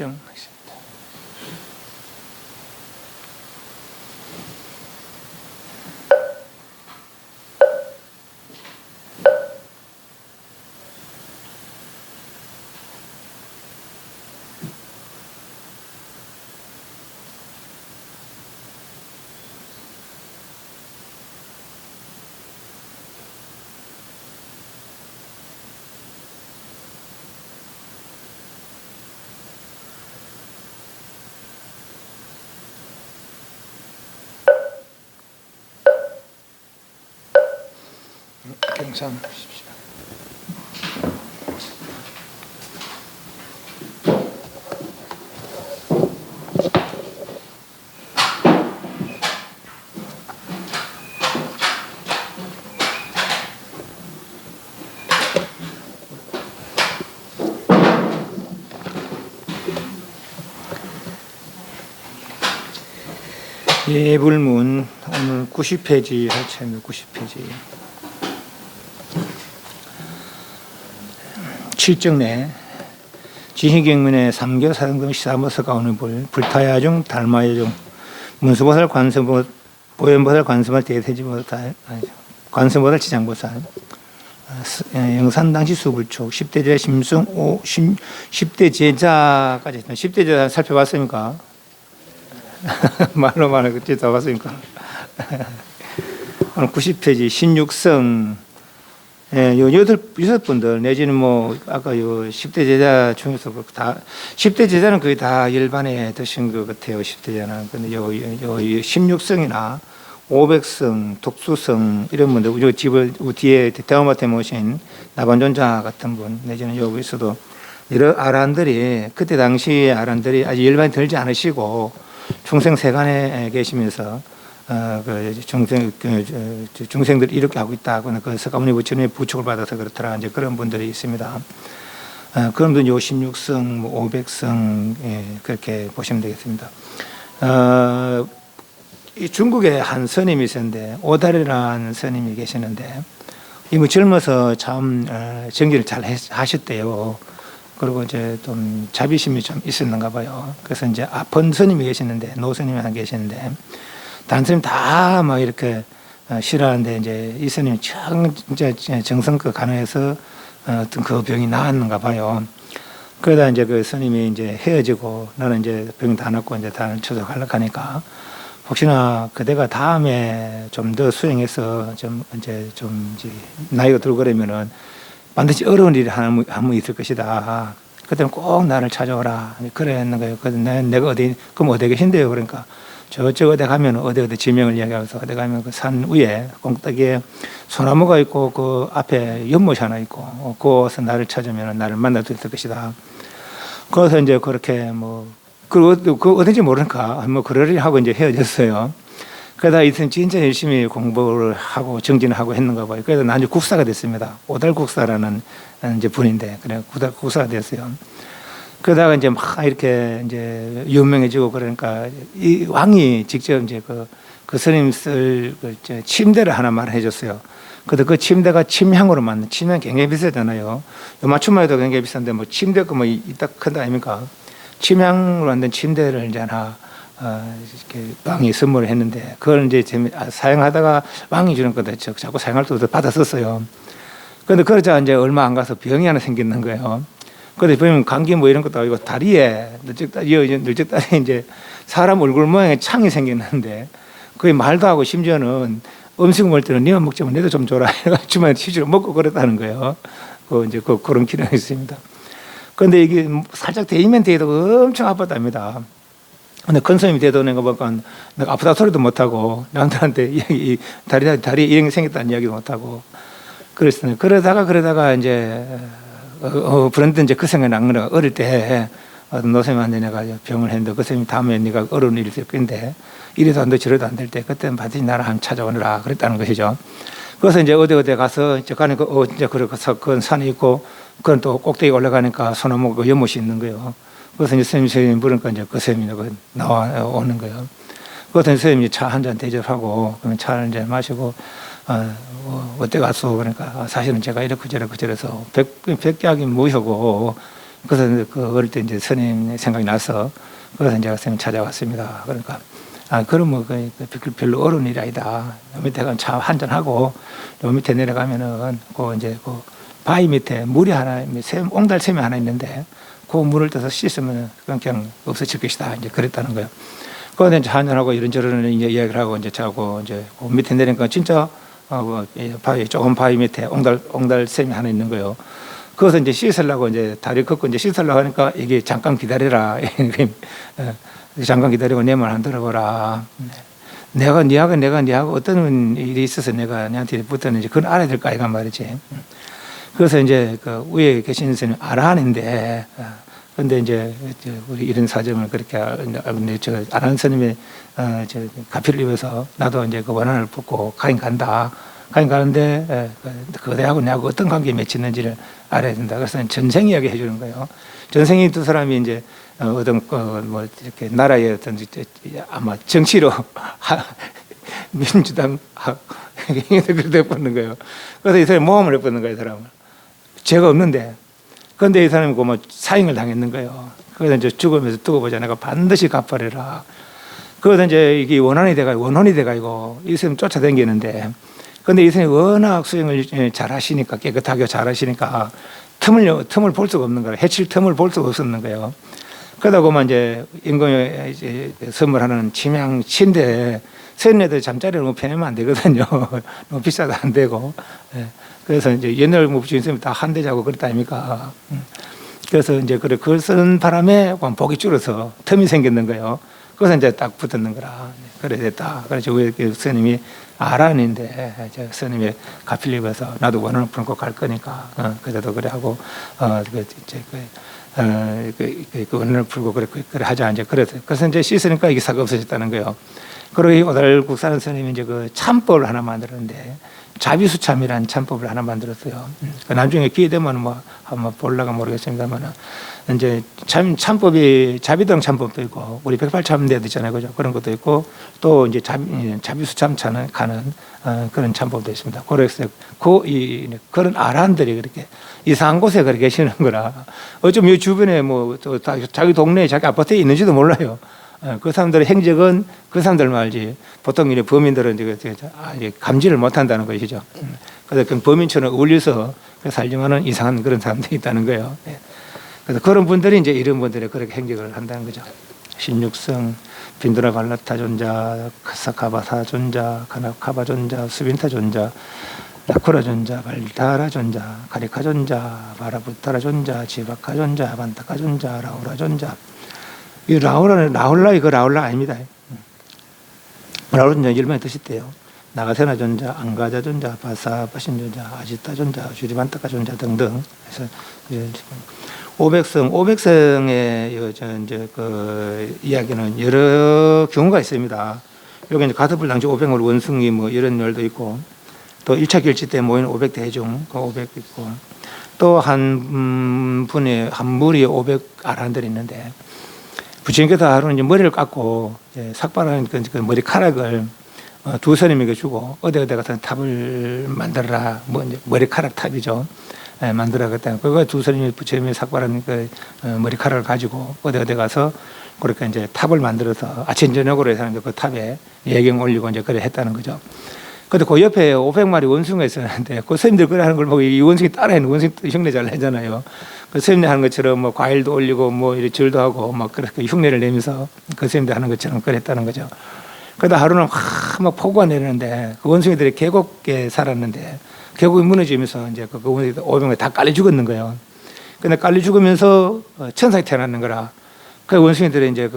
집중하겠습니다. 경상 보십시오. 예불문 오늘 90페이지 할 차입니다. 90페이지. 7정 내 지희경문의 삼교 사등등 시사모서 가오는불 불타야중 달마야중 문수보살 관세보 보현보살 관세보살 대세지보살 관세보살 지장보살 영산당시 수불촉 10대 제자 심승 10대 제자까지 10대 제자 살펴봤습니까? 말로 그때 다 봤습니까? 오늘 90페이지 신육성 요 여섯 분들 내지는 뭐 아까 요 10대 제자 중에서 다 10대 제자는 거의 다 일반에 드신 것 같아요. 10대 제자는. 근데 요 16성이나 500성, 독수성 이런 분들 요 집을 뒤에 대화마태 모신 나반존자 같은 분 내지는 여기서도 여러 아란들이 그때 당시 아란들이 아직 일반에 들지 않으시고 중생 세간에 계시면서 중생들이 이렇게 하고 있다거나 그 석가모니 부처님의 부축을 받아서 그렇더라 이제 그런 분들이 있습니다. 그런 분들 요 16성, 뭐 500성 그렇게 보시면 되겠습니다. 이 중국에 한 스님이 있었는데 오다리라는 스님이 계시는데 이뭐 젊어서 참 정기를 잘 하셨대요. 그리고 이제 좀 자비심이 좀 있었는가 봐요. 그래서 이제 아픈 스님이 계시는데 노 스님이 하나 계시는데 다른 스님 다 막 이렇게 싫어하는데 이제 이 스님이 진짜 정성껏 간호해서 어떤 그 병이 나았는가 봐요. 그러다 이제 그 스님이 이제 헤어지고 나는 이제 병 다 낫고 이제 다 추석하려고 하니까 혹시나 그대가 다음에 좀 더 수행해서 좀 이제 나이가 들고 그러면은 반드시 어려운 일이 한번 있을 것이다. 그때는 꼭 나를 찾아오라. 그래 했는 거예요. 그래서 내가 그럼 어디 계신데요? 그러니까 저쪽 어디 가면 어디 지명을 이야기하면서 어디 가면 그 산 위에 꽁딱이에 소나무가 있고 그 앞에 연못이 하나 있고 거기서 나를 찾으면 나를 만날 수 있을 것이다. 그래서 이제 그렇게 그 어딘지 모르니까 뭐 그러려 하고 이제 헤어졌어요. 그러다 이선 진짜 열심히 공부를 하고 정진하고 했는가 봐요. 그래서 나중에 국사가 됐습니다. 오달국사라는 이제 분인데 그래 국사가 됐어요. 그러다가 이제 막 이렇게 이제 유명해지고 그러니까 이 왕이 직접 이제 그 스님 쓸 침대를 하나 마련해줬어요. 근데 그 침대가 침향으로 만든 침향 굉장히 비싸잖아요. 요맞춤만 해도 굉장히 비싼데 뭐 침대가 뭐 이따 큰다 아닙니까? 침향으로 만든 침대를 이제 하나 이렇게 왕이 선물을 했는데 그걸 이제 사용하다가 왕이 주는 건데 자꾸 사용할 때도 받아 썼어요. 그런데 그러자 이제 얼마 안 가서 병이 하나 생기는 거예요. 그런데 보면 감기 뭐 이런 것도 아니고 다리에 늙적다리에 이제 사람 얼굴 모양의 창이 생겼는데 그게 말도 하고 심지어는 음식 먹을 때는 니만 먹자면 내도 좀 줘라 해가지고 주말에 치즈로 먹고 그랬다는 거예요. 그런 기능이 있습니다. 그런데 이게 살짝 데이면 데이도 엄청 아팠답니다. 근데 큰 스님이 대도는 거 보니까 내가 아프다 소리도 못하고 남들한테 이 다리 이런 게 생겼다는 이야기도 못하고 그랬어요. 그러다가 이제 브랜드 이제 그 생각이 난 거라 어릴 때 노쌤한테 내가 병을 했는데 그 선생님이 다음에 네가 어려운 일이 있을 건데 이래도 안 돼 저래도 안 될 때 그때는 반드시 나를 한번 찾아오느라 그랬다는 것이죠. 그래서 이제 어디 가서 이제 가니까 이제 그런 산이 있고 그건 또 꼭대기 올라가니까 소나무 그 연못이 있는 거예요. 그래서 이제 선생님이 물으니까 이제 그 선생님이 나오는 거예요. 그래서 선생님이 차 한 잔 대접하고 그러면 차를 이제 마시고 어때 갔어? 그러니까 사실은 제가 이렇게 저래서 백약이 무효고 그래서 그 어릴 때 이제 스님 생각이 나서 그래서 이제 스님 찾아왔습니다. 그러니까 그럼 뭐 별로 어려운 일이 아니다. 요 밑에 가면 차 한잔하고 요 밑에 내려가면은 그 이제 그 바위 밑에 물이 하나, 옹달샘이 하나 있는데 그 물을 떠서 씻으면 그냥 없어질 것이다. 이제 그랬다는 거예요. 그런데 이제 한잔하고 이런저런 이제 이야기를 하고 이제 자고 이제 그 밑에 내리니까 진짜 바위 조금 바위 밑에 옹달샘이 하나 있는 거예요. 그것을 이제 씻으려고 이제 다리 걷고 이제 씻으려고 하니까 이게 잠깐 기다려라. 잠깐 기다리고 내 말 안 들어보라. 내가 니하고 어떤 일이 있어서 내가 니한테 붙었는지 그건 알아야 될 거 아이가 말이지. 그래서 이제 그 위에 계신 스님 아란인데, 근데 이제 우리 이런 사정을 그렇게 저 아란 스님이 저 가피를 입어서 나도 이제 그 원한을 붙고 가인 간다. 가인 가는데 그대하고 내하고 어떤 관계에 맺혔는지를 알아야 된다. 그래서 전생 이야기 해주는 거예요. 전생이 두 사람이 이제 어떤 뭐 이렇게 나라의 어떤 아마 정치로 민주당 그렇게 해보는 거예요. 그래서 이 사람이 모험을 해보는 거예요, 사람을. 죄가 없는데. 그런데 이 사람이 뭐 사형을 당했는 거예요. 그래서 이제 죽으면서 두고 보자. 내가 반드시 갚아내라. 그래서 이제 이게 원혼이 돼가지고 이 사람이 쫓아다니는데, 그런데 이 사람이 워낙 수행을 잘 하시니까, 깨끗하게 잘 하시니까 틈을 볼 수가 없는 거예요. 해칠 틈을 볼 수가 없었는 거예요. 그러다 보면 이제 임금에 이제 선물하는 침향치인데 선녀들 잠자리를 뭐 편하면 안 되거든요. 너무 비싸도 안 되고. 그래서 이제 옛날 뭐 부처님 다 한 대 자고 그랬다 아닙니까? 그래서 이제 그걸 쓰는 바람에 복이 줄어서 틈이 생겼는 거예요. 그래서 이제 딱 붙었는 거라. 그래 됐다. 그래서 왜 스님이 아란인데 스님의 가필 입어서 나도 원한을 풀고 갈 거니까 그래도 그래 하고 그 원한을 풀고 그래 하자 이제 그래서 이제 씻으니까 이게 사가 없어졌다는 거예요. 그리고 이 오달국 사는 스님이 이제 그 참법을 하나 만들었는데 자비수참이라는 참법을 하나 만들었어요. 나중에 기회 되면 뭐 한번 볼라가 모르겠습니다만 이제 참법이 자비등 참법도 있고 우리 108참대도 있잖아요, 그죠? 그런 것도 있고 또 이제 자비수참 가는 그런 참법도 있습니다. 그래서 그런 아란들이 그렇게 이상한 곳에 그렇게 계시는 거라 어쩜 이 주변에 뭐 또 자기 동네에 자기 아파트에 있는지도 몰라요. 그 사람들의 행적은 그 사람들만 알지. 보통 이제 범인들은 이제 감지를 못한다는 것이죠. 그래서 그 범인처럼 어울려서 살려하는 이상한 그런 사람들이 있다는 거예요. 그래서 그런 분들이 이제 이런 분들이 그렇게 행적을 한다는 거죠. 16성, 빈드라 발라타 존자, 카사카바사 존자, 카나카바 존자, 수빈타 존자, 라쿠라 존자, 발다라 존자, 가리카 존자, 바라부타라 존자, 지바카 존자, 반타카 존자, 라우라 존자. 이 라울라 이거 라울라 아닙니다. 라울라 얼마나 뜻이 있대요. 나가세나 존자, 안가자 존자, 바사바신 존자, 아지타 존자, 주리반타카 존자 등등. 그래서 500성의 이제 그 이야기는 여러 경우가 있습니다. 여기 이제 가섭불 당시 500월 원숭이 뭐 이런 열도 있고, 또 1차 결지 때 모인 500대중, 그 500 있고, 또 한 분이 한 무리에 500 아란들이 있는데. 부처님께서 하루는 이제 머리를 깎고 삭발하는 그 머리카락을 두 스님에게 주고 어디 가서 탑을 만들어라. 뭐 이제 머리카락 탑이죠. 만들어야겠다. 그거 두 스님이 부처님이 삭발한 그 머리카락을 가지고 어디 가서 그렇게 이제 탑을 만들어서 아침 저녁으로 해서 그 탑에 예경 올리고 이제 그래 했다는 거죠. 근데 그 옆에 500마리 원숭이가 있었는데 그 스님들 그래 하는 걸 보고 이 원숭이 따라하는 원숭이 흉내 잘 내잖아요. 그 스님들 하는 것처럼 뭐 과일도 올리고 뭐 이렇게 절도 하고 막 그렇게 흉내를 내면서 그 스님들 하는 것처럼 그랬다는 거죠. 그러다 하루는 막 폭우가 내리는데 그 원숭이들이 계곡에 살았는데 계곡이 무너지면서 이제 그 원숭이들 500마리 다 깔려 죽었는 거예요. 근데 깔려 죽으면서 천상에 태어났는 거라. 그 원숭이들이 이제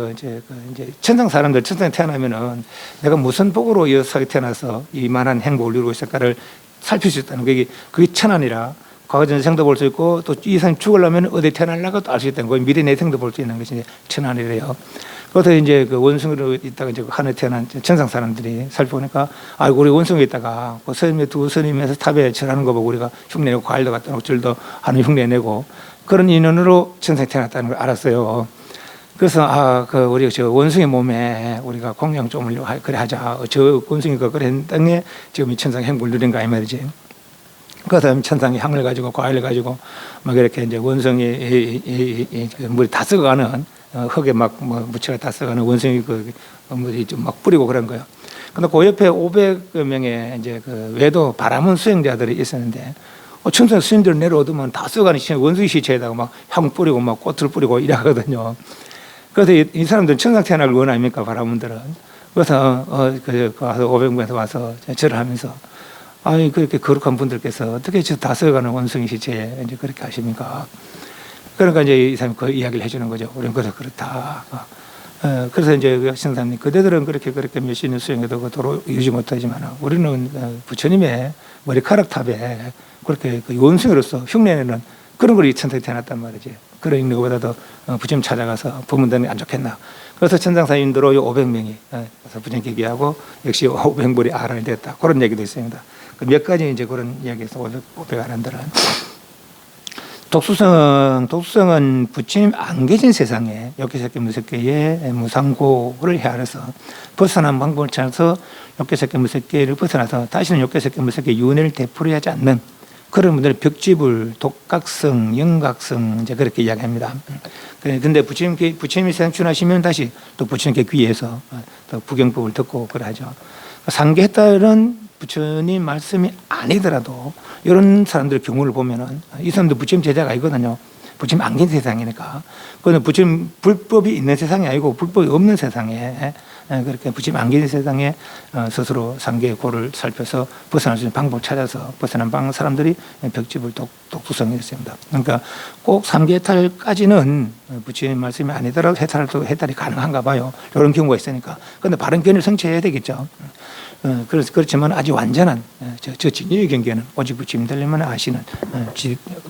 이제 천상 사람들 천상에 태어나면은 내가 무슨 복으로 이 세상에 태어나서 이만한 행복을 이루고 있을까를 살필 수 있다는 게 그게 천안이라 과거 전생도 볼 수 있고 또 이 사람이 죽으려면 어디 태어날라고 또 알 수 있다는 거예요. 미래 내생도 볼 수 있는 것이 천안이래요. 그래서 이제 그 원숭이로 있다가 이제 하늘에 태어난 천상 사람들이 살펴보니까 아이고 우리 원숭이 있다가 그 스님의 두 스님에서 탑에 절하는 거 보고 우리가 흉내내고 과일도 갖다 놓고 절도 하는 흉내내고 그런 인연으로 천상에 태어났다는 걸 알았어요. 그래서 그 우리 저 원숭이 몸에 우리가 공양 좀 그래 하자. 저 원숭이가 그래 했던 게 지금 이 천상 행복을 누린 거 아니 말이지. 그다음 천상의 향을 가지고 과일을 가지고 막 이렇게 이제 원숭이 물이 다 썩어가는 흙에 막 뭐 묻혀가 다 썩어가는 원숭이 그 물이 좀 막 뿌리고 그런 거예요. 근데 그 옆에 500명의 이제 그 외도 바라문 수행자들이 있었는데 천상 스님들 내려오더만 다 썩어가는 원숭이 시체에다가 막 향 뿌리고 막 꽃을 뿌리고 이러거든요. 그래서 이 사람들은 천상 태어나길 원합니까 바라문들은. 그래서 가서 500명에서 와서 절을 하면서 아니 그렇게 거룩한 분들께서 어떻게 저 다 썩어가는 원숭이 시체에 이제 그렇게 하십니까? 그러니까 이제 이 사람이 그 이야기를 해주는 거죠. 우리는 그렇다. 그래서 이제 그 신사님 그대들은 그렇게 몇십 년 수행해도 그 도로 이루지 못하지만 우리는 부처님의 머리카락 탑에 그렇게 그 원숭이로서 흉내내는 그런 걸 이 천상에 태어났단 말이지. 그런 것보다도 부처님 찾아가서 부문다는 게 안 좋겠나. 그래서 천상사님들로 500명이 그래서 부처님께 얘기하고 역시 500불이 아란이 됐다. 그런 얘기도 있습니다. 몇 가지 이제 그런 이야기에서 500아란들은 독수성은 부처님 안 계신 세상에 욕계세계 무색계의 무상고를 헤아려서 벗어난 방법을 찾아서 욕계세계 무색계를 벗어나서 다시는 욕계세계 무색계 윤회를 되풀이 하지 않는 그런 분들은 벽지불, 독각성, 영각성 이제 그렇게 이야기합니다. 그런데 부처님이 세상 출하시면 다시 또 부처님께 귀해서 또 부경법을 듣고 그러하죠. 상계했다는 부처님 말씀이 아니더라도 이런 사람들 경우를 보면은 이 사람도 부처님 제자가 아니거든요. 부처님 안 계신 세상이니까. 그거는 부처님 불법이 있는 세상이 아니고 불법이 없는 세상에 그렇게 부처님 안 계신 세상에 스스로 상계의 고를 살펴서 벗어날 수 있는 방법을 찾아서 벗어난 사람들이 벽지불 독수성이었습니다. 그러니까 꼭 삼계탈까지는 부처님 말씀이 아니더라도 해탈이 가능한가 봐요. 이런 경우가 있으니까. 그런데 바른 견해를 성취해야 되겠죠. 그렇지만 아주 완전한 저 진리의 경계는 오직 부처님들만 아시는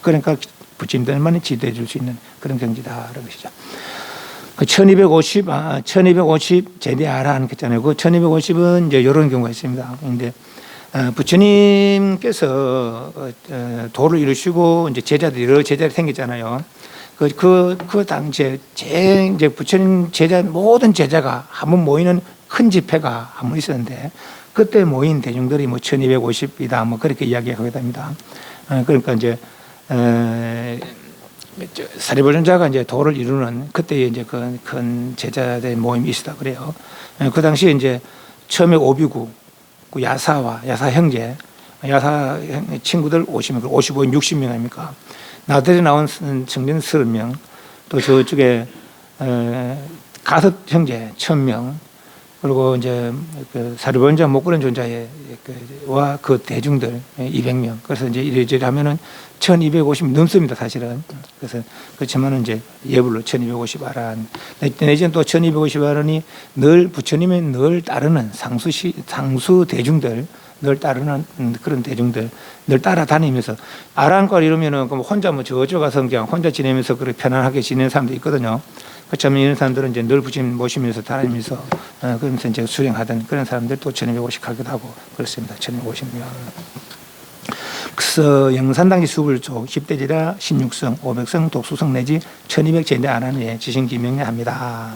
그러니까 부처님들만이 지도해 줄 수 있는 그런 경지다라는 것이죠. 그 1250 제대하라는 했잖아요. 그 1250은 이제 이런 경우가 있습니다. 근데 부처님께서 도를 이루시고 이제 여러 제자들이 생겼잖아요. 그 당시에 이제 부처님 모든 제자가 한번 모이는 큰 집회가 한번 있었는데 그때 모인 대중들이 뭐 1250이다 뭐 그렇게 이야기하게 됩니다. 그러니까 이제 사리불전자가 이제 도를 이루는 그때 이제 큰 제자들의 모임이 있었다 그래요. 그 당시에 이제 처음에 오비구, 야사 형제, 야사 친구들 50명, 55인 60명 아닙니까? 나들이 나온 청년 30명, 또 저쪽에 가섭 형제 1000명, 그리고 이제 그 사리불전자 못 그런 존자와 그 대중들 200명. 그래서 이제 이래저래 하면은 1250 넘습니다, 사실은. 그래서 그렇지만은 이제 예불로 1250 아란. 내지는 또 1250 아란이 늘 부처님의 늘 따르는 상수 대중들, 늘 따르는 그런 대중들, 늘 따라다니면서 아란과 이러면은 혼자 뭐 저쪽 가서 그냥 혼자 지내면서 그렇게 편안하게 지내는 사람도 있거든요. 그렇지만 이런 사람들은 이제 늘 부처님 모시면서 다니면서 그러면서 이제 수행하던 그런 사람들 또 1250 가기도 하고 그렇습니다. 1250명. 그래서 영산당지 수불조 10대지라 16성, 500성, 독수성 내지 1200 제대 안하에 지신기명례합니다.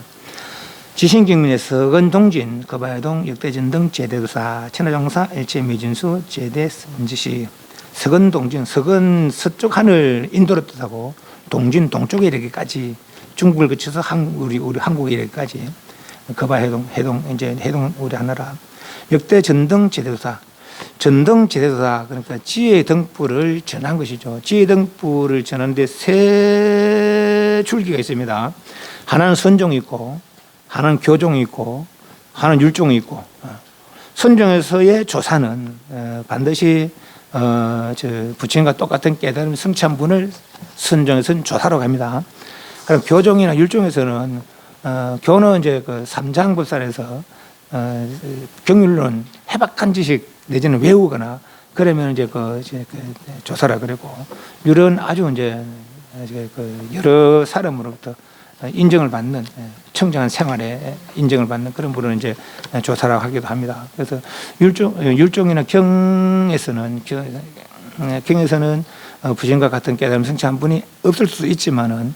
지신기명례 서건동진, 거바야동, 역대진 등 제대도사, 천하정사, 일체미진수, 제대선지시. 서건동진, 서건 서쪽 하늘 인도를 뜻하고 동진 동쪽에 이르기까지 중국을 거쳐서 우리 한국에 이르기까지 거바해동, 해동 우리 하나라. 역대 전등 제대도사, 전등 제대도사 그러니까 지혜 등불을 전한 것이죠. 지혜 등불을 전하는데 세 줄기가 있습니다. 하나는 선종이 있고, 하나는 교종이 있고, 하나는 율종이 있고. 선종에서의 조사는 반드시 부처님과 똑같은 깨달음 성찬분을 선종에서는 조사로 갑니다. 그럼 교종이나 율종에서는 교는 이제 그 삼장불살에서 경률론 해박한 지식 내지는 외우거나 그러면 이제 그 조사라 그러고 율은 아주 이제 그 여러 사람으로부터 인정을 받는 청정한 생활에 인정을 받는 그런 분을 이제 조사라고 하기도 합니다. 그래서 율종이나 경에서는 부처님과 같은 깨달음 성취한 분이 없을 수도 있지만은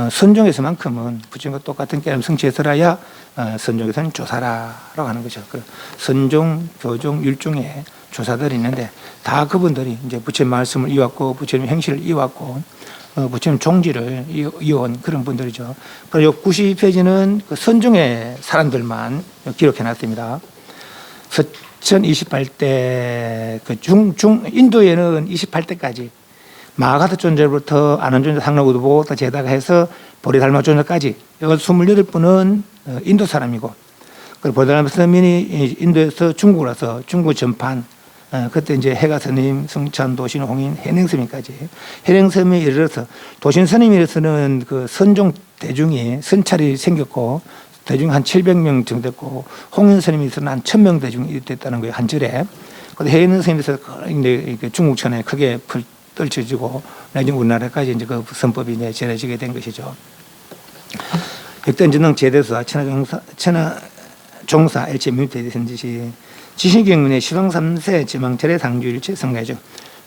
선종에서만큼은 부처님과 똑같은 깨달음 성취했어야 선종에서는 조사라고 하는 거죠. 선종, 교종, 율종에 조사들이 있는데 다 그분들이 이제 부처님 말씀을 이어왔고 부처님 행실을 이어왔고 부처님 종지를 이어온 그런 분들이죠. 그리고 92페이지는 그 선종의 사람들만 기록해 놨습니다. 서천 28대 그 인도에는 28대까지 마가사 존재로부터 아난존재 상록우도보다 제다가 해서 보리달마 존재까지 이거 28분은 인도 사람이고 그리고 보리달마 스님이 인도에서 중국으로 와서 중국 전판 그때 이제 해가 스님, 성찬, 도신, 홍인, 해능스님까지 해능스님에 이르러서 도신 스님에 이르러서는 그 선종 대중이 선찰이 생겼고 대중 한 700명 정도 됐고 홍인 스님이 있어서는 한 1000명 대중이 됐다는 거예요 한 절에. 그런데 해능스님에서 중국천에 크게 떨쳐지고 나중에 우리나라까지 이제 그 선법이 이제 전해지게 된 것이죠. 역전전능 제대수와 천하종사 일체 묘대선지시 지시경문의 시방 3세 지망철의 상주일체 성가야중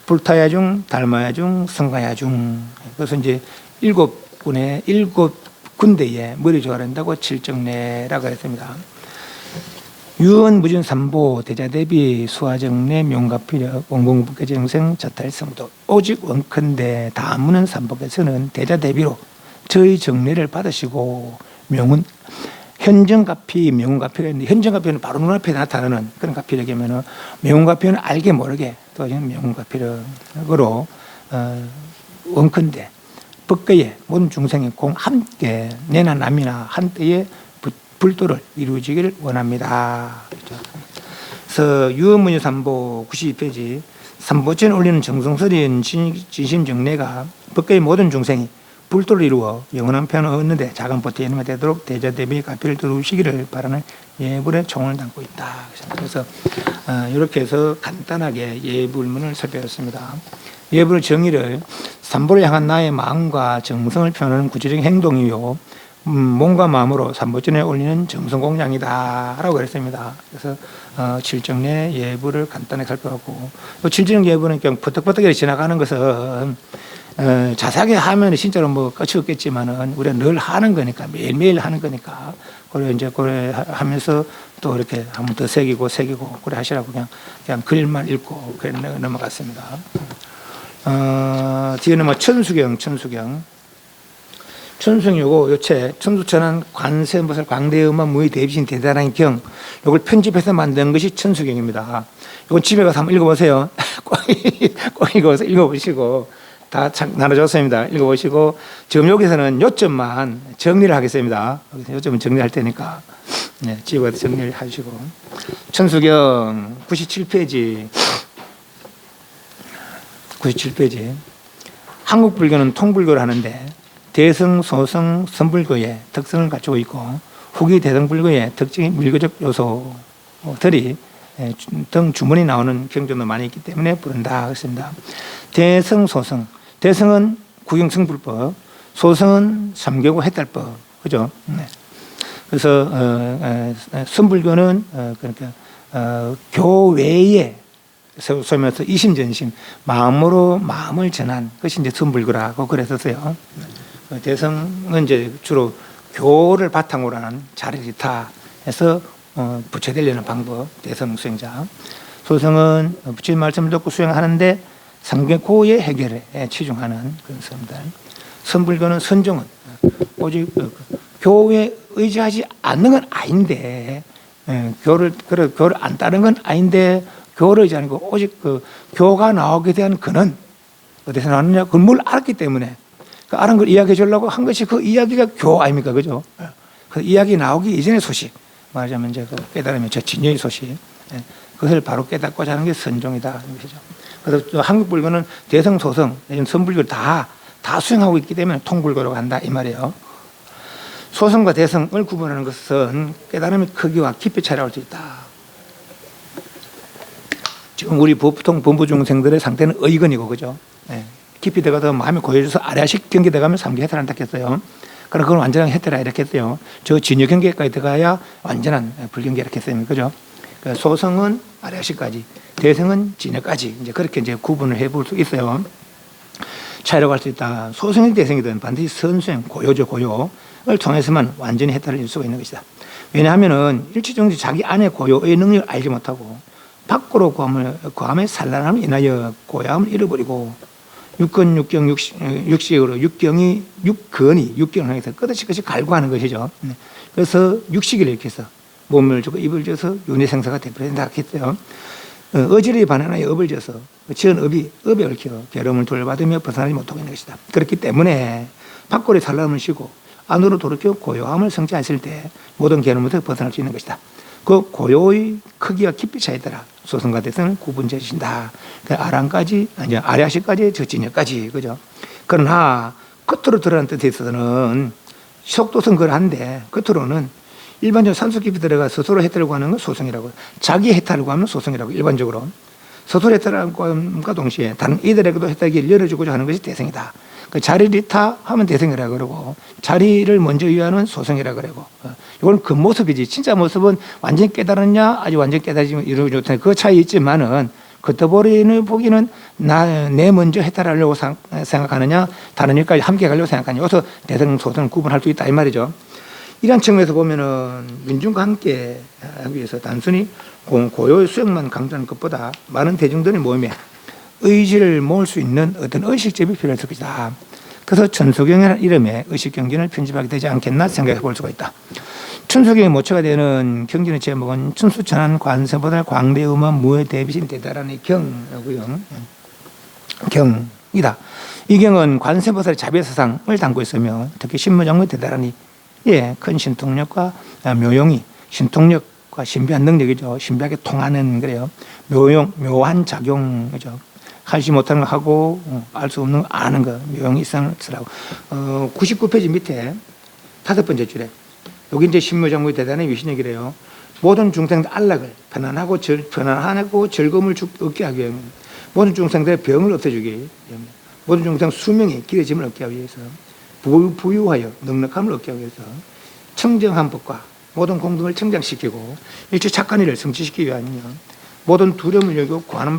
불타야중 달마야중 성가야중 그래서 이제 7군의 7군대에 머리 조아른다고 칠정례라고 했습니다. 유언 무진 삼보 대자대비 수화정례 명가피력 원공부계정생 자탈성도 오직 원컨대 다무는 삼복에서는 대자대비로 저희 정례를 받으시고 명은 현정가피 명가피가 있는데 현정가피는 바로 눈앞에 나타나는 그런 가피력이면 명가피는 알게 모르게 또 명가피력으로 원컨대 법계의 모든 중생의 공 함께 내나 남이나 한때에 불도를 이루어지기를 원합니다. 그래서 유언문유 삼보 92페이지 삼보전에 올리는 정성스러운 진심정례가 법계의 모든 중생이 불도를 이루어 영원한 편을 얻는데 작은 보태 이름이 되도록 대자대비 가피를 두시기를 바라는 예불의 총을 담고 있다. 그래서 이렇게 해서 간단하게 예불문을 살펴봤습니다. 예불의 정의를 삼보를 향한 나의 마음과 정성을 표현하는 구체적인 행동이요 몸과 마음으로 삼보전에 올리는 정성공양이다 라고 그랬습니다. 그래서 칠정례 예불을 간단하게 살펴봤고 칠정 예불은 그냥 버떡버떡 지나가는 것은 자세하게 하면 진짜로 뭐 끝이 없겠지만은 우리가 늘 하는 거니까 매일매일 하는 거니까 그래 이제 그래 하면서 또 이렇게 한 번 더 새기고 그래 하시라고 그냥 글만 읽고 그래 넘어갔습니다. 뒤에는 뭐 천수경 요거 요체 천수천한 관세음보살 광대음만 무의 대비신 대단한 경 요걸 편집해서 만든 것이 천수경입니다. 이건 집에 가서 한번 읽어보세요. 꼭 읽어보시고 다 나눠줬습니다. 읽어보시고 지금 여기서는 요점만 정리를 하겠습니다. 요점은 정리할 테니까 네, 집에 가서 정리를 하시고 천수경 97페이지 한국 불교는 통불교를 하는데 대성, 소성, 선불교의 특성을 갖추고 있고 후기 대성불교의 특징이 밀교적 요소들이 등 주문이 나오는 경전도 많이 있기 때문에 부른다 했습니다. 대성, 소성. 대성은 구경성불법, 소성은 삼교구 해탈법, 그죠? 네. 그래서 선불교는 그러니까 교외에 소위 말해서 이심전심 마음으로 마음을 전한 것이 이제 선불교라고 그랬었어요. 대성은 이제 주로 교를 바탕으로 하는 자리리타에서 부처되려는 방법, 대성 수행자. 소성은 부처님 말씀을 듣고 수행하는데 삼계고의 해결에 치중하는 그런 사람들. 선불교는 선종은 오직 교에 의지하지 않는 건 아닌데, 교를 안 따르는 건 아닌데, 교를 의지하는 거 오직 그 교가 나오게 대한 그는 어디서 나왔느냐? 그걸 뭘 알았기 때문에 그 아는 걸 이야기해 주려고 한 것이 그 이야기가 교 아닙니까? 그죠? 그 이야기 나오기 이전의 소식. 말하자면 이제 그 깨달으면 저 진여의 소식. 그것을 바로 깨닫고자 하는 게 선종이다. 것이죠. 그래서 한국 불교는 대성, 소성, 선불교를 다 수행하고 있기 때문에 통불교라고 한다. 이 말이에요. 소성과 대성을 구분하는 것은 깨달음의 크기와 깊이 차이할 수 있다. 지금 우리 보통 범부 중생들의 상태는 의건이고, 그죠? 깊이 들어가서 마음이 고여져서 아래식 경계 들어가면 삼계 해탈한다 했어요. 그럼 그건 완전한 해탈이라 이렇게 했어요. 저 진여 경계까지 들어가야 완전한 불경계 이렇게 했어요. 그죠? 소성은 아래식까지, 대성은 진여까지 이제 그렇게 이제 구분을 해볼 수 있어요. 차이라고 할 수 있다. 소성이든 대성이든 반드시 선수행, 고요죠, 고요를 통해서만 완전히 해탈을 이룰 수가 있는 것이다. 왜냐하면은 일치정지 자기 안에 고요의 능력을 알지 못하고 밖으로 구함에 산란함을 인하여 고야함을 잃어버리고 육건 육경 육식으로 육경이 육경을 향해서 끝없이 갈구하는 것이죠. 그래서 육식을 이렇게 해서 몸을 주고 입을 줘서 윤회 생사가 되버린다 했어요. 어지러이 반환하여 업을 져서 지은 업에 얽혀 괴로움을 돌받으며 벗어나지 못하고 있는 것이다. 그렇기 때문에 밖으로 산란함을 쉬고 안으로 돌이켜 고요함을 성취했을 때 모든 괴로움부터 벗어날 수 있는 것이다. 그 고요의 크기와 깊이 차에 따라 소승과 대승을 구분해 주신다. 아랑까지, 아니 아량식까지, 저진여까지, 그죠? 그러나 겉으로 드러난 뜻에 있어서는 속도성 그러한데 겉으로는 일반적으로 산소 깊이 들어가 스스로 해탈을 구하는 건 소승이라고, 자기 해탈을 구하는 소승이라고 일반적으로. 스스로 해탈을 구함과 동시에 다른 이들에게도 해탈을 열어주고자 하는 것이 대승이다. 그 자리를 이타하면 대승이라고 그러고 자리를 먼저 위하는 소승이라고 그러고, 이건 그 모습이지 진짜 모습은 완전히 깨달았냐 아직 완전히 깨달지 이루지 못하는 그 차이 있지만은 겉보기는 보기는 내 먼저 해탈하려고 생각하느냐 다른 일까지 함께 가려고 생각하느냐, 여기서 대승 소승을 구분할 수 있다 이 말이죠. 이런 측면에서 보면은 민중과 함께 하기 위해서 단순히 고요의 수용만 강조하는 것보다 많은 대중들의 모임에 의지를 모을 수 있는 어떤 의식점이 필요했을 것이다. 그래서 천수경이라는 이름의 의식경전을 편집하게 되지 않겠나 생각해 볼 수가 있다. 천수경의 모처가 되는 경전의 제목은 천수천안 관세보살 광대음원 무의 대비신 대다라는 경이고요. 경이다. 이 경은 관세보살의 자비사상을 담고 있으며 특히 신무장의 대다라니 큰 신통력과 묘용이, 신통력과 신비한 능력이죠. 신비하게 통하는 그래요. 묘한 작용이죠. 하지 못하는 거 하고 알 수 없는 거 아는 거, 묘용이 있으라고. 99페이지 밑에 5번째 줄에 여기 이제 신무장구의 대단한 위신력이래요. 모든 중생들 안락을 편안하고 즐거움을 얻게 하기 위해, 모든 중생들의 병을 없애주기 위해, 모든 중생 수명이 길어짐을 얻게 하기 위해서, 부유하여 넉넉함을 얻게 하기 위해서 청정한 법과 모든 공덕을 청장시키고 일체 착한 일을 성취시키기 위하여 모든 두려움을 여기고 구하는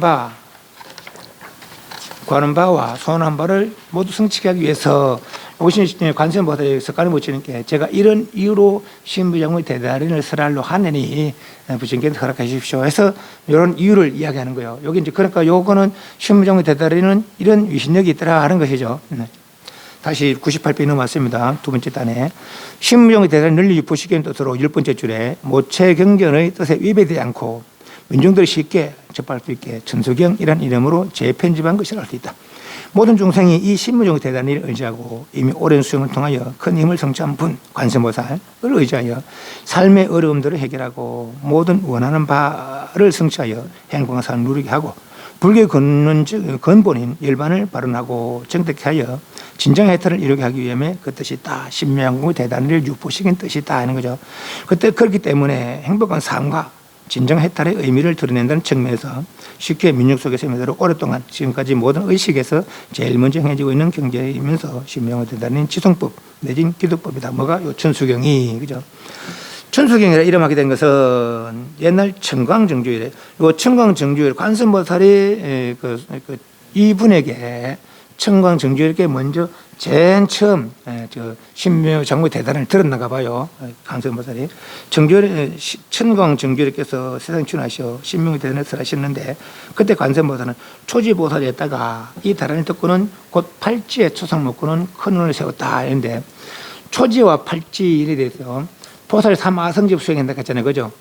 바와 소원한 바를 모두 성취하기 하기 위해서 오신 관세음보살이 석가를 모치는 게 제가 이런 이유로 신부장의 대다린을 설할로 하느니 부처님께서 허락해 주십시오 해서 이런 이유를 이야기하는 거예요. 여기 이제 그러니까 요거는 신부장의 대다리는 이런 위신력이 있더라 하는 것이죠. 다시 98페이지 넘어왔습니다. 두 번째 단에 신무정의 대단을 널리 유포시키는 뜻으로 10번째 줄에 모체경전의 뜻에 위배되지 않고 민중들이 쉽게 접할 수 있게 천수경이라는 이름으로 재편집한 것이라 할 수 있다. 모든 중생이 이 신무정의 대단을 의지하고 이미 오랜 수행을 통하여 큰 힘을 성취한 분 관세음보살을 의지하여 삶의 어려움들을 해결하고 모든 원하는 바를 성취하여 행복한 삶을 누리게 하고 불교의 근본인 열반을 발언하고 정득케 하여 진정 해탈을 이루게 하기 위함에 그 뜻이 있다. 신명공의 대단을 유포시킨 뜻이 있다 하는 거죠. 그때 그렇기 때문에 행복한 삶과 진정 해탈의 의미를 드러낸다는 측면에서 쉽게 민족 속에서 임하도록 오랫동안 지금까지 모든 의식에서 제일 먼저 행해지고 있는 경제이면서 신명의 대단인 지성법 내진 기도법이다. 뭐가? 요 천수경이, 그죠? 천수경이라 이름하게 된 것은 옛날 청광정주일에, 요 청광정주일 관세음보살이 이분에게 청광정주일께 먼저 제일 처음 신묘장구의 대단을 들었나가 봐요. 관세음보살이 청광정주일께서 세상 출하시어 신묘의 대단을 설하셨는데 그때 관세음보살은 초지보살이었다가 이 대단을 듣고는 곧 팔지에 초상 먹고는 큰 운을 세웠다 했는데, 초지와 팔지 일에 대해서 보살이 3아성집 수행한다고 했잖아요. 그죠?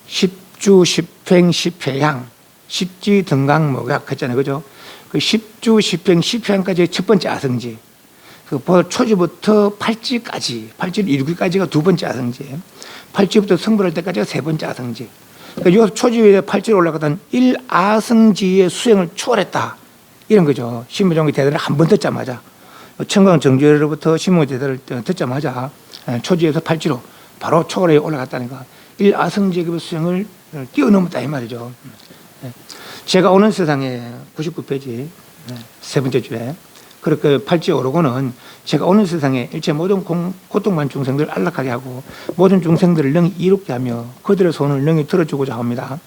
십주, 십행, 십회향, 십지, 등강, 모각 했잖아요. 그죠? 그 십주, 십행, 십회향까지 첫 번째 아성지. 그 보살 초지부터 팔지까지, 팔지를 이루기까지가 두 번째 아성지. 팔지부터 성불할 때까지가 세 번째 아성지. 그러니까 여기서 초지에 팔지로 올라가던 1아성지의 수행을 초월했다. 이런 거죠. 신무정의 대단을 한 번 듣자마자. 청광정주로부터 신무정의 대단을 듣자마자 초지에서 팔지로 바로 초월에 올라갔다니까 1아성지의 수행을 뛰어넘었다 이 말이죠. 제가 오는 세상에 99페이지 세 번째 줄에 그렇게 팔지에 오르고는 제가 오는 세상에 일체 모든 고통만 중생들을 안락하게 하고 모든 중생들을 능히 이롭게 하며 그들의 소원을 능히 들어주고자 합니다.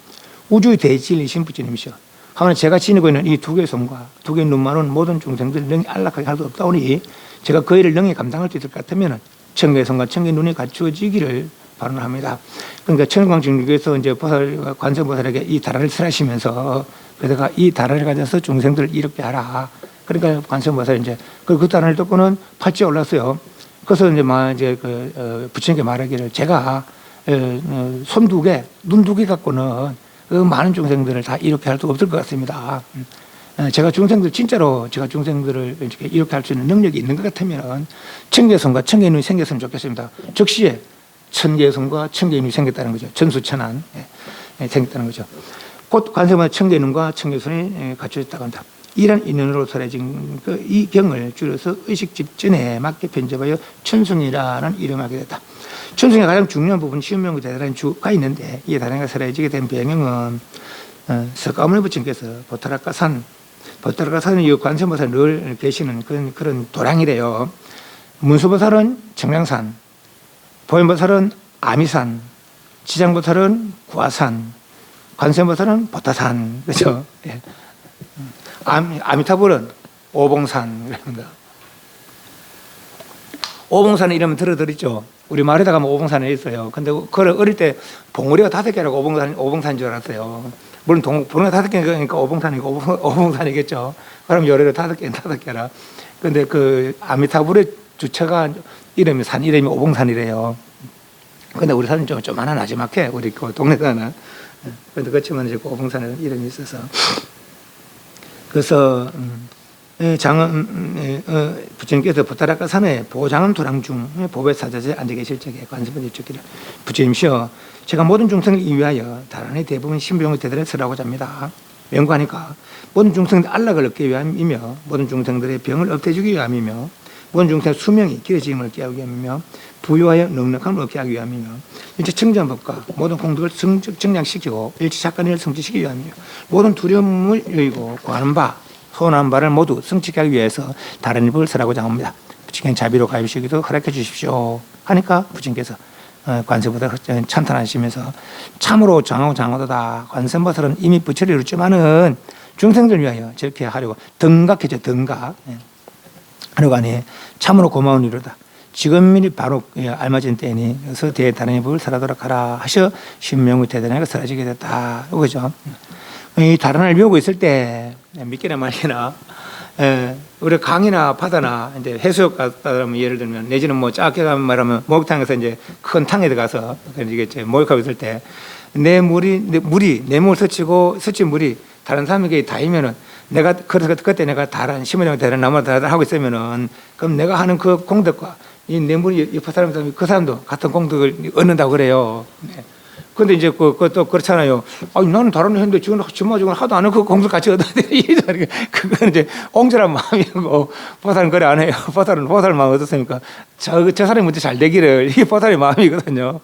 우주의 대진리신 부처님이시여, 하나 제가 지니고 있는 이 두 개의 손과 두 개의 눈만은 모든 중생들을 능히 안락하게 할 수 없다오니 제가 그 일을 능히 감당할 수 있을 것 같으면 천개의 손과 천개의 눈이 갖추어지기를 발언합니다. 그러니까 천광증류에서 이제 보살, 관세음보살에게 이 다라를 설하시면서 그러다가 이 다라를 가져서 중생들을 이롭게 하라. 그러니까 관세음보살이 이제 그 다라를 듣고는 팔찌에 올랐어요. 그래서 이제 부처님께 말하기를 제가 손 두 개, 눈 두 개 갖고는 많은 중생들을 다 이롭게 할 수 없을 것 같습니다. 제가 진짜로 제가 중생들을 이렇게 할 수 있는 능력이 있는 것 같으면 천개손과 천개의 눈이 생겼으면 좋겠습니다. 즉시에 천개의 손과 천개의 눈이 생겼다는 거죠. 전수천안 생겼다는 거죠. 곧 관세음보살 천개의 눈과 천개의 손이 갖춰졌다고 합니다. 이런 인연으로 설해진 이 경을 줄여서 의식집전에 맞게 편집하여 천승이라는 이름을 하게 됐다. 천승의 가장 중요한 부분 시운명의 대단한 주가 있는데 이 다라가 설해지게 된 배경은 석가모니 부처님께서 보타라카산은 이 관세음보살 늘 계시는 그런 도량이래요. 문수보살은 청량산, 보현보살은 아미산, 지장보살은 구화산, 관세음보살은 보타산, 그렇죠? 예. 아미타불은 오봉산입니다. 오봉산 이름 들어드렸죠. 우리 마을에다가 오봉산에 있어요. 근데 그걸 어릴 때 봉우리가 5개라고 오봉산인 줄 알았어요. 물론 봉우리가 5개니까 오봉산이고 오봉산이겠죠. 그럼 요래로 5개는 5개라. 근데 그 아미타불의 주체가 산 이름이 오봉산이래요. 근데 우리 산은 좀 하나 나지막해. 우리 그 동네가는. 근데 그렇지만 이제 오봉산이라는 이름이 있어서. 그래서 부처님께서 보타라카산에 보장은 도량중 보배사자재 앉아 계실 적에 관세음보살이 주기를 부처님시여 제가 모든 중생을 위하여 다란의 대부분 신비용의 대대를 설하고자 합니다. 명구하니까 모든 중생들 안락을 얻기 위함이며 모든 중생들의 병을 없애주기 위함이며 모든 중생의 수명이 길어짐을 얻게 하기 위함이며 부유하여 넉넉함을 얻게 하기 위함이며 일체 청정법과 모든 공덕을 정량시키고 일체 착한 일을 성취시키기 위함이며 모든 두려움을 여의고 구하는 바 소원한 바를 모두 성취하기 위해서 다른 법을 설하고자 합니다. 부처님 자비로 가입시기도 허락해 주십시오 하니까 부처님께서 관세음보살 찬탄하시면서 참으로 장하도다. 관세음보살은 이미 부처를 이뤘지만은 중생들 위하여 저렇게 하려고 등각해줘. 등각 하려고 하니 참으로 고마운 일이다. 지금이 바로 알맞은 때니 그래서 대단한 법을 설하도록 하라 하셔 신명의 대단하게 설하지게 됐다. 그죠? 이 다른을 배우고 있을 때 믿기나 말기나 우리 강이나 바다나 이제 해수욕 갔다 그러면 예를 들면 내지는 뭐 작게 가면 말하면 목욕탕에서 이제 큰 탕에 들어가서 이게 목욕하고 있을 때 내 물이 내 몸을 스친 물이 다른 사람에게 닿으면은 내가 그래서 그때 내가 다른 심은영 대단 나무 다른 하고 있으면은 그럼 내가 하는 그 공덕과 이 내 물이 옆에 사람 그 사람도 같은 공덕을 얻는다고 그래요. 네. 근데 이제 그것도 그렇잖아요. 나는 다른 애 했는데 지금 하도 안 하고 그 공덕 같이 얻어야 돼. 그건 이제 옹졸한 마음이고 보살은 그래 안 해요. 보살 마음 얻었으니까 저 사람이 먼저 잘 되기를 이게 보살의 마음이거든요.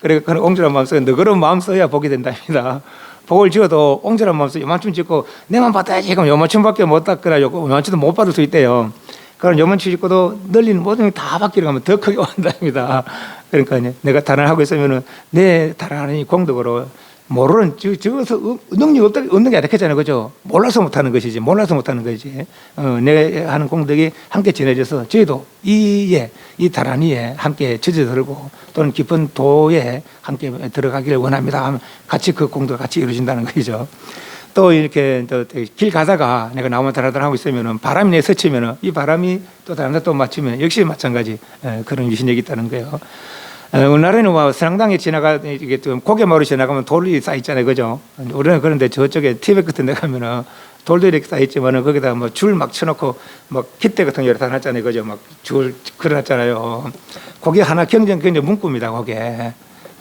그러니까 그런 옹졸한 마음 써야 너그러운 마음 써야 복이 된답니다. 복을 지어도 옹졸한 마음 써 요만큼 짓고 내만 받아야지 그럼 요만큼밖에 못 닦으라 요만큼도 못 받을 수 있대요. 그럼 요만큼 짓고도 널리는 모든 게 다 받기를 가면 더 크게 온답니다. 그러니까 내가 달아나고 있으면은 내 달아나니 공덕으로 모르는 저기서 능력이 없는 게 아니겠잖아요. 그죠? 몰라서 못하는 것이지. 내가 하는 공덕이 함께 전해져서 저희도 이 다란이에 함께 젖어들고 또는 깊은 도에 함께 들어가기를 원합니다 하면 같이 그 공덕이 같이 이루어진다는 거죠. 또 이렇게 길 가다가 내가 나무만 달아달아 하고 있으면은 바람이 내 스치면은 이 바람이 또 다른 데 또 맞추면 역시 마찬가지 그런 유신력이 있다는 거예요. 우리나라에는 뭐 성당에 이게 좀 고개마루 지나가면 돌이 쌓여 있잖아요, 그죠? 우리는 그런데 저쪽에 티베트 같은 데 가면은 돌도 이렇게 쌓여 있지만은 거기다 뭐 줄 막 쳐놓고 막 깃대 같은 거 여러 다 놨잖아요, 그죠? 막 줄 걸어놨잖아요. 거기 하나 경전이 문구입니다, 거기에.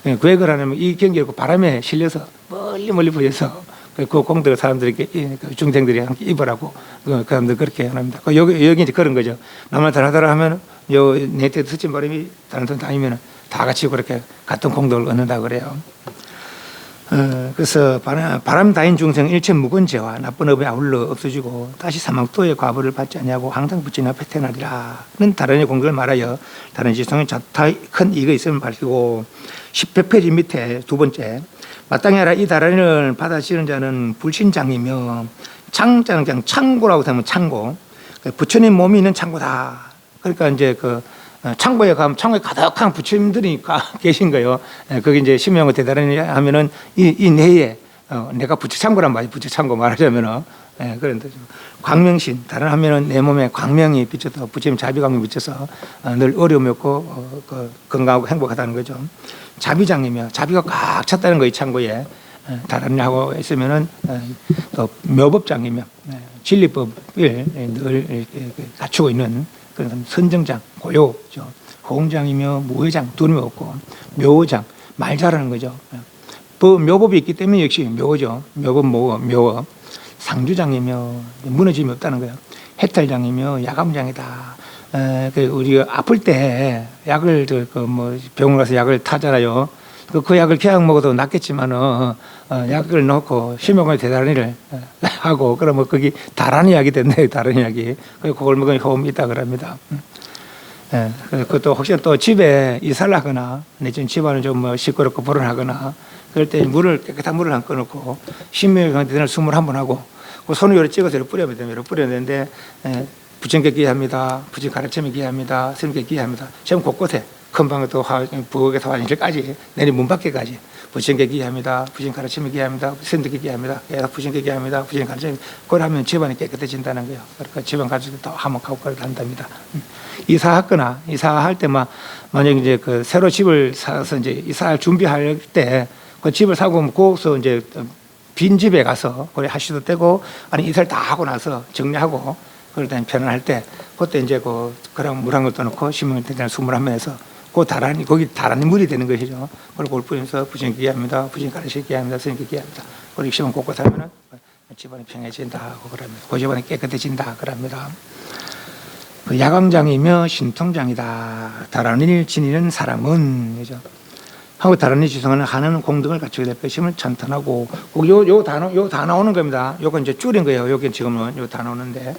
왜 그러냐면 이 경기가 바람에 실려서 멀리 보여서 그 공덕을 사람들이 중생들이 함께 입으라고 그 사람들 그렇게 합니다. 여기 이제 그런 거죠. 나만 다르다라 하면 내 때 스친 바람이 다른 데 다니면 다 같이 그렇게 같은 공덕을 얻는다 그래요. 그래서 바람 다인 중생 일체 무건죄와 나쁜 업에 아울러 없어지고 다시 사망토의 과보를 받지 않냐고 항상 부처님 앞에 태어나리라는 다른의 공덕을 말하여 다른 지성에 자타 큰 이익이 있음을 밝히고 10페이지 밑에 두 번째 마땅히 하라 이 다란을 받아치는 자는 불신장이며 창자는 그냥 창고라고 하면 창고 부처님 몸이 있는 창고다. 그러니까 이제 창고에 가면 창고에 가득한 부처님들이 계신 거예요. 거기 이제 신명을 대단히 하면은 이 내에 내가 부처 창고란 말이 부처 창고 말하자면은 그런데 광명신 다른 하면은 내 몸에 광명이 비쳐서 부처님 자비광명이 비쳐서 늘 어려움이 없고 건강하고 행복하다는 거죠. 자비장이며 자비가 꽉 찼다는 거 이 창고에 다른 하고 있으면은 또 묘법장이며 진리법을 늘 이렇게 갖추고 있는 그런 선정장 고요죠. 호응장이며 무회장 두름이 없고 묘장 말 잘하는 거죠. 묘법이 있기 때문에 역시 묘죠. 묘법 묘업 상주장이며 무너짐이 없다는 거예요. 해탈장이며 야감장이다. 우리가 아플 때 약을 뭐 병원 가서 약을 타잖아요. 그 약을 계약 먹어도 낫겠지만은 약을 넣고 심혈관 대단히를 하고 그러면 거기 다른 약이 된대요. 다른 약이. 그걸 먹으면 효험이 있다 그럽니다. 그것도 혹시 또 집에 이사를 하거나 내지는 집안을 좀 뭐 시끄럽고 불안하거나 그럴 때 깨끗한 물을 한 꺼놓고 신명관 대단을 21번 하고 그 손을 요래 찍어서 이렇게 뿌려야 됩니다. 뿌려야 되는데 부처님께 기합니다. 부처님 가르침에 기합니다. 스님께 기합니다. 지금 곳곳에 큰방에도 부엌에서 화장실까지 내리 문 밖에까지 부처님께 기합니다. 부처님 가르침에 기합니다. 스님께 기합니다. 부처님께 기합니다. 부처님 가르침에 그걸 하면 집안이 깨끗해진다는 거예요. 그러니까 집안 가지고 또 화목하고 그걸 한답니다. 이사하거나 이사할 때만 만약 이제 그 새로 집을 사서 이제 이사할 준비할 때 그 집을 사고 거기서 이제 빈 집에 가서 그래 하셔도 되고 아니 이사를 다 하고 나서 정리하고 그럴 때 편안할 때 그때 이제 그럼 물 한 것도 넣고 신명을 대장 21번에서 거기 다란히 물이 되는 것이죠. 그걸 뿌리면서 부처님 기합니다. 부처님 가르치기 기합니다. 스님께 기합니다. 그리고 시험 곳곳 하면은 집안이 평해진다 하고 그럽니다. 그 집안이 깨끗해진다 그럽니다. 그 야광장이며 신통장이다. 다란히 일 지니는 사람은 그죠. 하고 다른 지성은 하는 공덕을 갖추게 될 것임을 찬탄하고 요 다 나오는 겁니다. 요건 이제 줄인 거예요. 여기 지금은 요 다 나오는데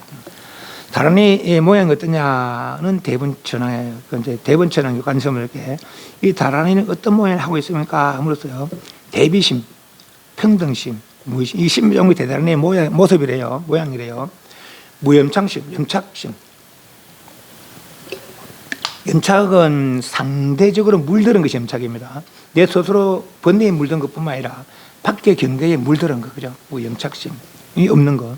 다란이 모양이 어떠냐는 대분천왕의 이제 대분천왕의 관점을 이렇게 이 다란이는 어떤 모양을 하고 있습니까? 함으로써요 대비심, 평등심, 무의심 이 심정이 대단히 모습이래요. 모양이래요. 무염착심, 염착심. 염착은 상대적으로 물들은 것이 염착입니다. 내 스스로 번뇌에 물든 것뿐만 아니라 밖의 경계에 물들은 거, 그죠? 뭐 염착심이 없는 거.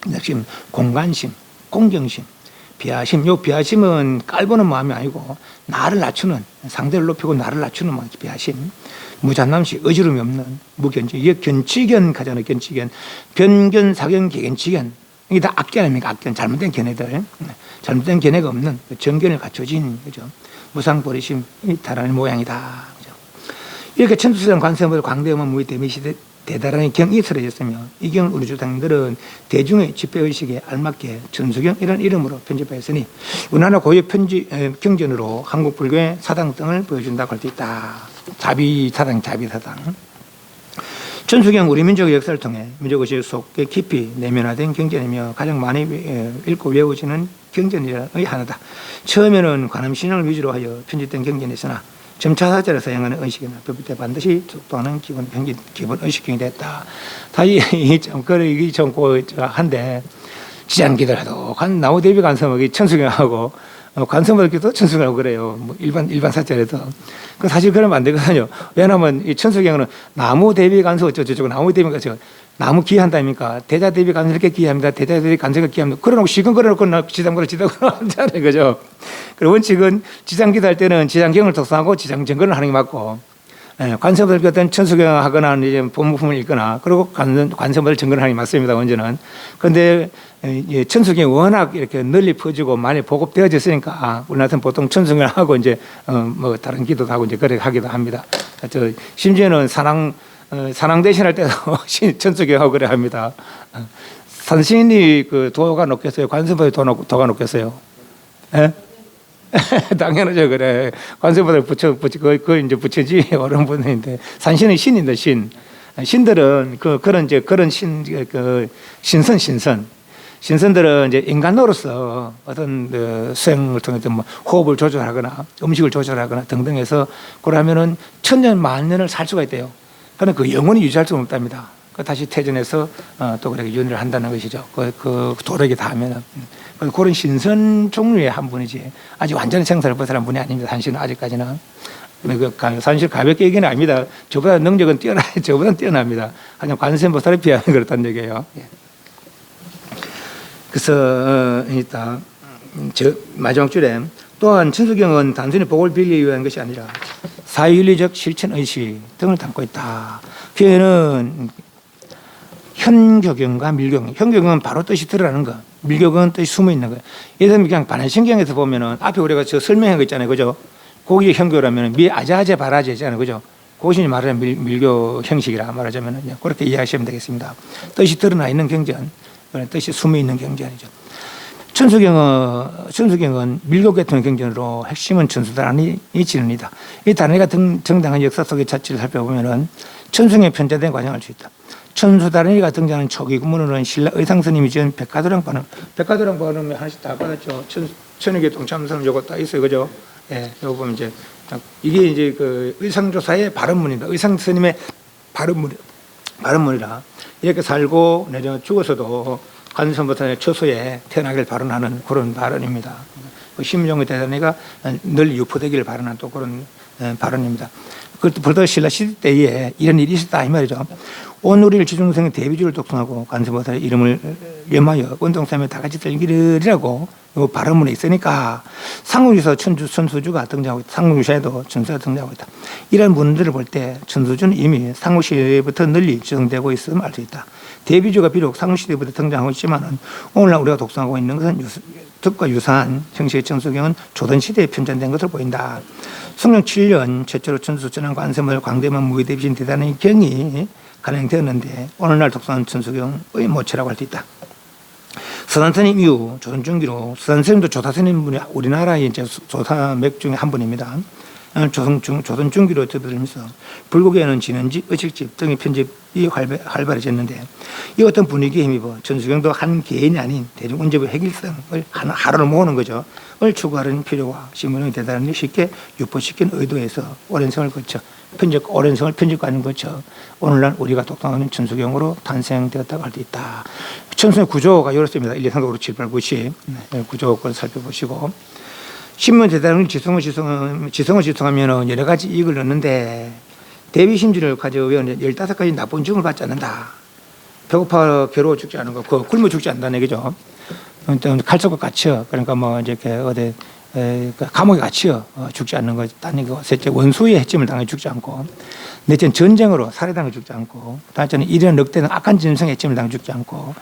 염착심, 공간심, 공경심, 비하심. 요 비하심은 깔보는 마음이 아니고 나를 낮추는, 상대를 높이고 나를 낮추는 마음이 비하심. 무잔남심, 어지rum이 없는 무견지. 이게 견치견 가잖아요. 견치견. 변견, 사견, 개견치견. 이게 다 악견 아닙니까? 악견. 잘못된 견해들. 잘못된 견해가 없는 정견을 갖춰진 거죠. 무상보리심, 다른 모양이다. 그죠? 이렇게 천수성 관세음을 광대음은 무의 대미시대 대단히 경이 쓰러졌으며 이 경을 우리 주당들은 대중의 집회의식에 알맞게 천수경 이런 이름으로 편집하였으니 우리나라 고유 경전으로 한국 불교의 사당 등을 보여준다고 할 수 있다. 자비사당, 자비사당. 천수경 우리 민족의 역사를 통해 민족의식 속에 깊이 내면화된 경전이며 가장 많이 읽고 외워지는 경전의 하나다. 처음에는 관음신앙을 위주로 하여 편집된 경전이었으나 점차사절에 사용하는 의식이나 법때 반드시 속도하는 기본 의식경이 됐다. 다시 이게 좀 한데 지장기들하도 나무대비 간성하기 천수경하고 관성받기도 천수경하고 그래요. 뭐 일반 사절에도. 그 사실 그러면 안 되거든요. 왜냐하면 이 천수경은 나무 대비 간성 어쩌고 나무 대비 간성 나무 기한다니까 대자 대비 간성 이렇게 기합니다. 대자 대비 간성을 기합니다. 그러놓고 시건거려놓고 지장거려 하잖아요, 그죠? 그리고 원칙은 지장기도 할 때는 지장경을 독서하고 지장정거를 하는 게 맞고, 관성받을 어떤 천수경 하거나 이제 본부품을 읽거나 그리고 관성받을 정거를 하는 게 맞습니다, 원제는. 그런데 천수경이 워낙 이렇게 널리 퍼지고 많이 보급되어졌으니까 우리나라는 보통 천수경을 하고 이제 뭐 다른 기도도 하고 이제 그렇게 하기도 합니다. 심지어는 산항 대신할 때도 천수경하고 그래 합니다. 산신이 그 도가 높겠어요? 관성받을 도가 높겠어요? 예? 당연하죠, 그래. 관세보다 그 이제 부처지, 어른 분인데. 산신은 신인데, 신. 신들은 그런 신선들은 이제 인간으로서 어떤 수행을 통해서 뭐 호흡을 조절하거나 음식을 조절하거나 등등 해서 그러면은 천년, 만년을 살 수가 있대요. 그러나 그 영원히 유지할 수는 없답니다. 다시 태전해서 또 그렇게 윤회를 한다는 것이죠. 그 도력이 닿으면. 그런 신선 종류의 한 분이지 아직 완전히 생사를 벗어난 분이 아닙니다. 산신은 아직까지는. 사실 가볍게 얘기는 아닙니다. 저보다 능력은 저보다 뛰어납니다. 하지만 관세음보살에 비하면 그렇다는 얘기예요. 그래서 일단 마지막 줄에 또한 천수경은 단순히 복을 빌리기 위한 것이 아니라 사유윤리적 실천의식 등을 담고 있다. 그에는 현교경과 밀교경, 현교경은 바로 뜻이 드러나는 거, 밀교경은 뜻이 숨어 있는 거예요. 예를 들면 그냥 반야신경에서 보면은 앞에 우리가 저 설명한 거 있잖아요, 그죠? 거기에 현교라면 미 아자아제 바라제 있잖아요, 그죠? 그것이 말하자면 밀교 형식이라 말하자면 그렇게 이해하시면 되겠습니다. 뜻이 드러나 있는 경전, 뜻이 숨어 있는 경전이죠. 천수경은 밀교 계통의 경전으로 핵심은 천수단이 진언이다. 이 단위가 정당한 역사 속의 자취를 살펴보면은 천수경에 편제된 과정을 알 수 있다. 천수단이가 등장하는 초기 구문으로는 신라 의상스님이 지은 백화도랑 발음에 하나씩 다 받았죠. 천유계통 참선은 요거 딱 있어요, 그죠? 예, 요거 보면 이제 이게 이제 그 의상조사의 발음문이다. 의상스님의 발음문이라 이렇게 살고 내려 죽어서도 관세음보살의 처소에 태어나기를 발언하는 그런 발언입니다. 심정의 대단이가 늘 유포되기를 발언한 또 그런 발언입니다. 그것도 벌써 신라 시대 때에 이런 일이 있었다 이 말이죠. 온 우리를 지중생의 대비주를 독송하고 관세음보살의 이름을 염하여 원동삼에 다 같이 들기르리라고 이 발언문에 있으니까 상국에서 천수주가 등장하고 있다. 상국유사에도 천수가 등장하고 있다. 이런 문들을 볼 때 천수주는 이미 상국시대부터 널리 지정되고 있음을 알 수 있다. 대비주가 비록 상국시대부터 등장하고 있지만 오늘날 우리가 독송하고 있는 것은 덕과 유사한 형식의 천수경은 조선시대에 편찬된 것으로 보인다. 성령 7년 최초로 천수 전환 관세음을 광대만 무의대비신 대단한 경이 간행되었는데 오늘날 독송한 천수경의 모체라고 할 수 있다. 서산스님 이후 조선 중기로 서산스님도 조사스님 분이 우리나라의 이제 조사맥 중에 한 분입니다. 조선 중기로 접어들면서 불국에는 진원집, 의식집 등의 편집이 활발해졌는데 이 어떤 분위기에 힘입어 천수경도 한 개인이 아닌 대중운집의 획일성을 하나로 모으는 거죠. 을 추구하는 필요와 신문의 대단히 쉽게 유포시킨 의도에서 오랜 세월을 거쳐 편집하는 거죠. 오늘날 우리가 독송하는 천수경으로 탄생되었다고 할 수 있다. 천수의 구조가 이렇습니다. 1, 2, 3, 4, 5, 6, 7, 8, 9, 10 구조를 살펴보시고 신문 대단을 지성을 여러 가지 이익을 얻는데 대비심지를 가지고 15가지 나쁜 증을 받지 않는다. 배고파 괴로워 죽지 않은 거, 굶어 죽지 않는다는 얘기죠. 칼속과 갇혀, 그러니까 뭐 이렇게 어디 감옥에 갇혀 죽지 않는 거, 다른 거. 셋째 원수의 해침을 당해 죽지 않고, 넷째 전쟁으로 살해당해 죽지 않고, 다섯째는 이런 늑대는 악한 짐승의 해침을 당해 죽지 않고,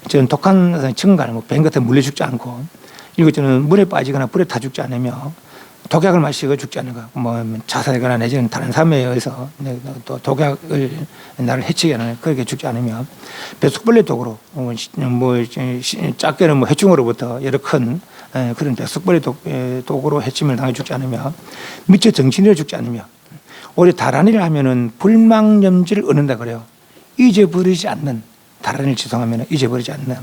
저는 독한 증갈, 뱀 같은 물려 죽지 않고, 일곱째는 물에 빠지거나 불에 타 죽지 않으며 독약을 마시고 죽지 않는 거, 뭐 자살하거나 내지는 다른 사람에 의해서 또 독약을 나를 해치게 하는 그렇게 죽지 않으며 뱃속벌레 독으로 작게는 뭐 해충으로부터 여러 큰 그런 뱃속벌레 독으로 해침을 당해 죽지 않으며 미처 정신으로 죽지 않으며 오히려 다른 일을 하면은 불망염지를 얻는다 그래요. 잊어버리지 않는 다른 일을 지성하면 잊어버리지 않는.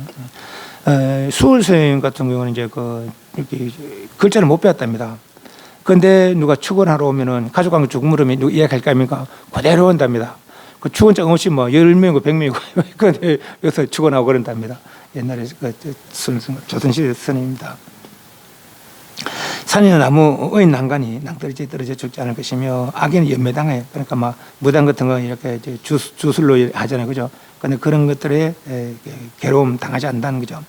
수월 선생님 같은 경우는 이제 이렇게 글자를 못 배웠답니다. 그런데 누가 축원하러 오면은 가족관계 쭉 물으면 누가 이야기할 거 아닙니까? 그대로 온답니다. 그 축원장 없이 뭐 10명이고 100명이고 근데 여기서 축원하고 그런답니다. 옛날에 조선시대 선생입니다. 산이나 나무의 난간이 낭떠러지에 떨어져 죽지 않을 것이며 악에는 연매당해. 그러니까 막 무당 같은 거 이렇게 주술로 하잖아요, 그죠? 근데 그런 것들에 괴로움 당하지 않는다는 거죠.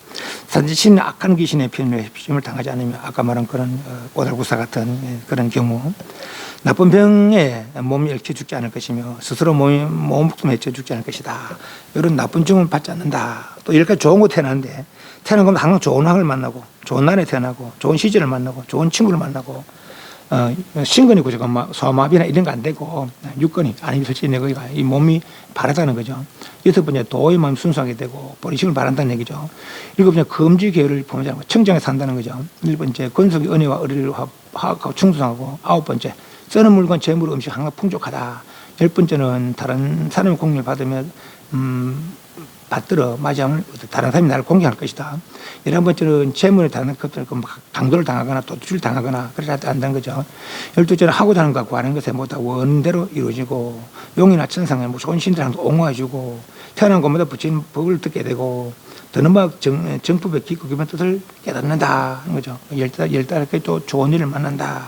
산지신은 악한 귀신의 편을 당하지 않으며 아까 말한 그런 오달구사 같은 그런 경우 나쁜 병에 몸이 얽혀 죽지 않을 것이며 스스로 몸속에 맺혀 죽지 않을 것이다. 이런 나쁜 증을 받지 않는다. 또 이렇게 좋은 거 태어나는데 태어난 건 항상 좋은 학을 만나고 좋은 날에 태어나고 좋은 시절을 만나고 좋은 친구를 만나고 신근이 고저가 소아마비나 이런 거 안 되고 육근이 아니면 솔직히 내가 이 몸이 바라다는 거죠. 여섯 번째 도의 마음 순수하게 되고 보리심을 바란다는 얘기죠. 일곱 번째 금지 계열을 보면서 청정에 산다는 거죠. 일번째 건속의 은혜와 의리를 화학하고 충성하고 아홉 번째 쓰는 물건 재물 음식 항상 풍족하다. 열 번째는 다른 사람의 공유를 받으면 받들어 맞이하면 다른 사람이 나를 공격할 것이다. 11번째는 재물에 다른 것들 강도를 당하거나 도둑질 당하거나 그러지 않다는 거죠. 12번째는 하고자 하는 것과 구하는 것에 모두 원대로 이루어지고 용이나 천상에 무서운 신들한테 옹호해주고 태어난 것마다 붙인 법을 듣게 되고 더는 막 정법의 깊고 깊은 뜻을 깨닫는다 하는 거죠. 12개 또 좋은 일을 만난다.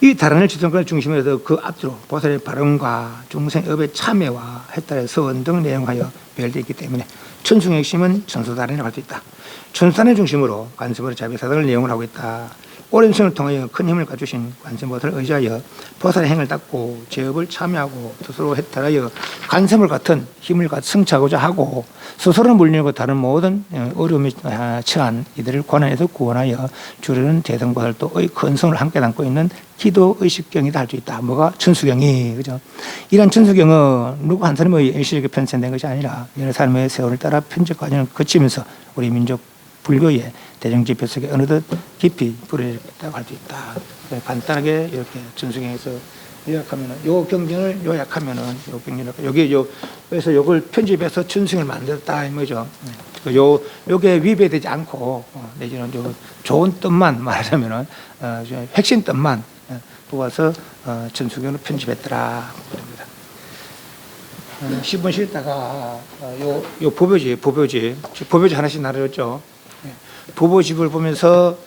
이 다른을 지성권을 중심으로 해서 그 앞뒤로 보살의 발언과 중생업의 참여와 해탈의 서원 등 내용하여 배열되어 있기 때문에 천승의 핵심은 천수단이라고 할 수 있다. 천수단을 중심으로 관세음보살 자비사단을 내용을 하고 있다. 오랜 생을 통하여 큰 힘을 갖추신 관세음보살을 의지하여 보살의 행을 닦고 제업을 참여하고 스스로 해탈하여 관세음보살 같은 힘을 성취하고자 하고 스스로 물리고 다른 모든 어려움에 처한 이들을 고난에서 구원하여 주려는 대성보살도의 큰 성을 함께 담고 있는 기도 의식경이다 할 수 있다. 뭐가 천수경이 그죠? 이런 천수경은 누구 한 사람의 일시적에 편찬된 것이 아니라 여러 사람의 세월을 따라 편집 과정을 거치면서 우리 민족 불교의 대정지표 속에 어느덧 깊이 뿌려졌다고 할 수 있다. 간단하게 이렇게 천수경에서 요약하면은 요 경전을 요약하면은 요 경전을 여기 그래서 요걸 편집해서 천수경을 만들었다 이 뭐죠. 요게 위배되지 않고 내지는 요 좋은 뜻만 말하자면은 핵심 뜻만 뽑아서 천수경을 편집했더라 그럽니다. 10분 쉬다가 요 보묘지 하나씩 나눠줬죠. 보보집을 보면서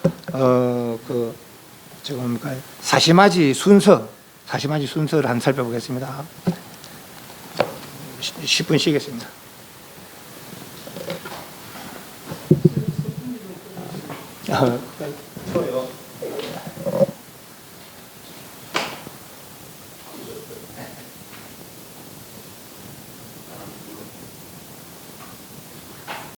지금 사시마지 순서를 한 살펴보겠습니다. 10분 쉬겠습니다.